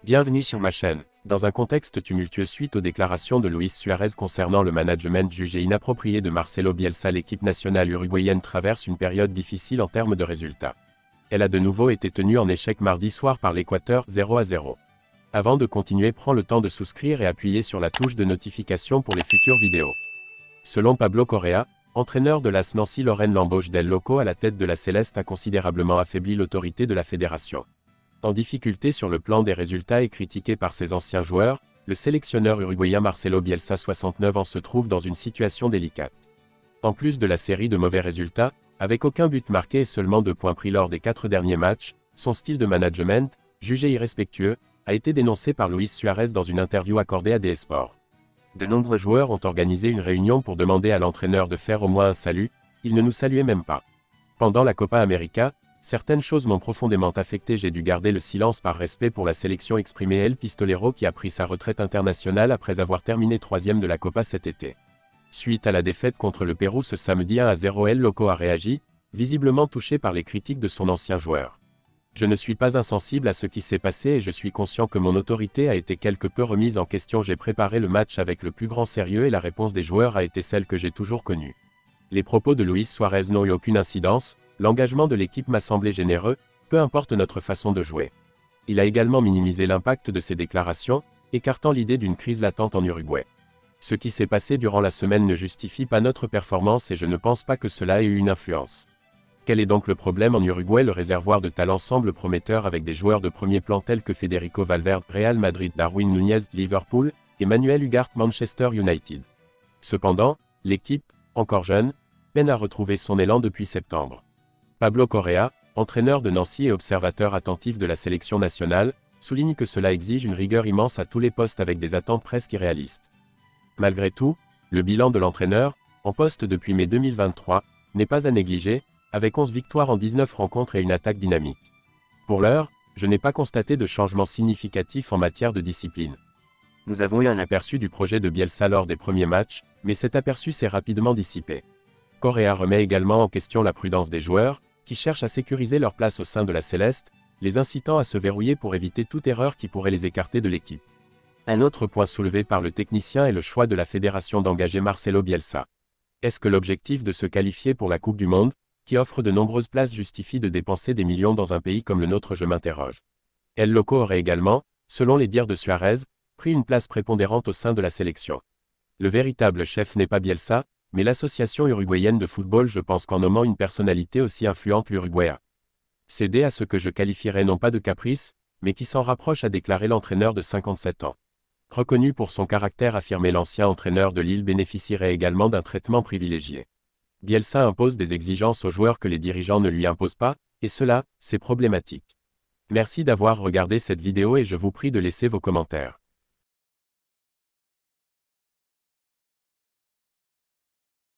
Bienvenue sur ma chaîne. Dans un contexte tumultueux suite aux déclarations de Luis Suarez concernant le management jugé inapproprié de Marcelo Bielsa, l'équipe nationale uruguayenne traverse une période difficile en termes de résultats. Elle a de nouveau été tenue en échec mardi soir par l'Équateur 0-0. Avant de continuer, prends le temps de souscrire et appuyer sur la touche de notification pour les futures vidéos. Selon Pablo Correa, entraîneur de l'AS Nancy-Lorraine, l'embauche d'El Loco à la tête de la Céleste a considérablement affaibli l'autorité de la fédération. En difficulté sur le plan des résultats et critiqué par ses anciens joueurs, le sélectionneur uruguayen Marcelo Bielsa, 69 ans, se trouve dans une situation délicate. En plus de la série de mauvais résultats, avec aucun but marqué et seulement 2 points pris lors des 4 derniers matchs, son style de management, jugé irrespectueux, a été dénoncé par Luis Suarez dans une interview accordée à DS Sports. De nombreux joueurs ont organisé une réunion pour demander à l'entraîneur de faire au moins un salut, il ne nous saluait même pas. Pendant la Copa América, certaines choses m'ont profondément affecté, j'ai dû garder le silence par respect pour la sélection, exprimé El Pistolero, qui a pris sa retraite internationale après avoir terminé 3e de la Copa cet été. Suite à la défaite contre le Pérou ce samedi 1-0, El Loco a réagi, visiblement touché par les critiques de son ancien joueur. Je ne suis pas insensible à ce qui s'est passé et je suis conscient que mon autorité a été quelque peu remise en question. J'ai préparé le match avec le plus grand sérieux et la réponse des joueurs a été celle que j'ai toujours connue. Les propos de Luis Suarez n'ont eu aucune incidence, l'engagement de l'équipe m'a semblé généreux, peu importe notre façon de jouer. Il a également minimisé l'impact de ses déclarations, écartant l'idée d'une crise latente en Uruguay. Ce qui s'est passé durant la semaine ne justifie pas notre performance et je ne pense pas que cela ait eu une influence. Quel est donc le problème en Uruguay? Le réservoir de talent semble prometteur avec des joueurs de premier plan tels que Federico Valverde, Real Madrid, Darwin Núñez, Liverpool, et Manuel Ugarte, Manchester United. Cependant, l'équipe, encore jeune, peine à retrouver son élan depuis septembre. Pablo Correa, entraîneur de Nancy et observateur attentif de la sélection nationale, souligne que cela exige une rigueur immense à tous les postes avec des attentes presque irréalistes. Malgré tout, le bilan de l'entraîneur, en poste depuis mai 2023, n'est pas à négliger, avec 11 victoires en 19 rencontres et une attaque dynamique. Pour l'heure, je n'ai pas constaté de changement significatif en matière de discipline. Nous avons eu un aperçu du projet de Bielsa lors des premiers matchs, mais cet aperçu s'est rapidement dissipé. Correa remet également en question la prudence des joueurs, qui cherchent à sécuriser leur place au sein de la Céleste, les incitant à se verrouiller pour éviter toute erreur qui pourrait les écarter de l'équipe. Un autre point soulevé par le technicien est le choix de la fédération d'engager Marcelo Bielsa. Est-ce que l'objectif de se qualifier pour la Coupe du Monde, qui offre de nombreuses places, justifie de dépenser des millions dans un pays comme le nôtre? Je m'interroge. El Loco aurait également, selon les dires de Suarez, pris une place prépondérante au sein de la sélection. Le véritable chef n'est pas Bielsa, mais l'association uruguayenne de football. Je pense qu'en nommant une personnalité aussi influente, l'Uruguay a cédé à ce que je qualifierais non pas de caprice, mais qui s'en rapproche, a déclaré l'entraîneur de 57 ans. Reconnu pour son caractère affirmé, l'ancien entraîneur de Lille bénéficierait également d'un traitement privilégié. Bielsa impose des exigences aux joueurs que les dirigeants ne lui imposent pas, et cela, c'est problématique. Merci d'avoir regardé cette vidéo et je vous prie de laisser vos commentaires.